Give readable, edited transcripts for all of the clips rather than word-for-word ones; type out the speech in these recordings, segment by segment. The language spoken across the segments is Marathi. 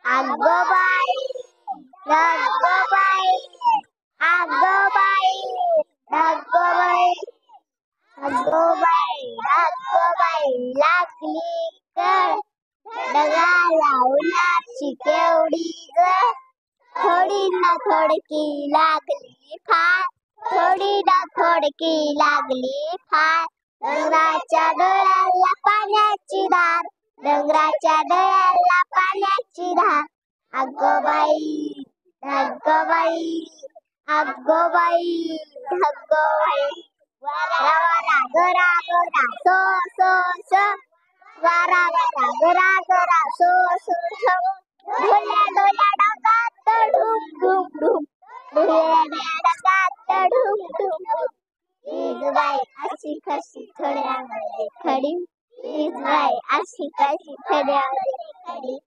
अगोबाई अगोबाई अगोबाई अगोबाई अगोबाई अगोबाई लागली कळ डगाला उन्हाची केवढी ग थोडी ना थोडकी लागली फार थोडी ना थोडकी लागली फार डोंगराच्या डोळ्याला पाण्याची धार डोंगराच्या डोळ्याला पाण्याची धार अगोबाई अगोबाई अगोबाई अगोबाई वारा वारा गरा गरा सो सो सो वारा वारा गरा गरा सो सो सो ढोल्या ढोल्या डगात ढुम ढुम ढुम ढोल्या ढोल्या डगात ढुम ढुम ढुम ईजबाई अशी कशी थोड्यामध्ये खडी ईजबाई अशी कशी थोड्यामध्ये खडी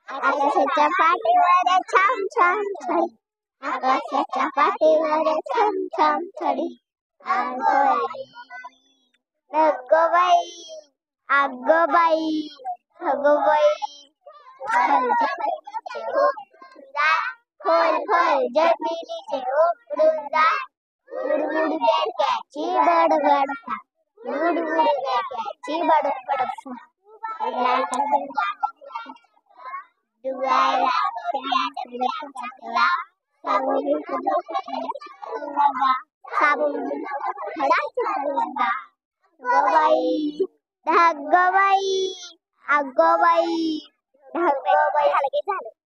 आकाशाच्या पाठीवर छान छान छडी आकाशाच्या पाठीवर छान छान छडी अगोबाई अगोबाई अगोबाई खोल खोल जमिनीचे उकडून जा उडउड बेडक्याची बडबड उडउड बेडक्याची बडबड अगोबाई अगोबाई अगोबाई झालं.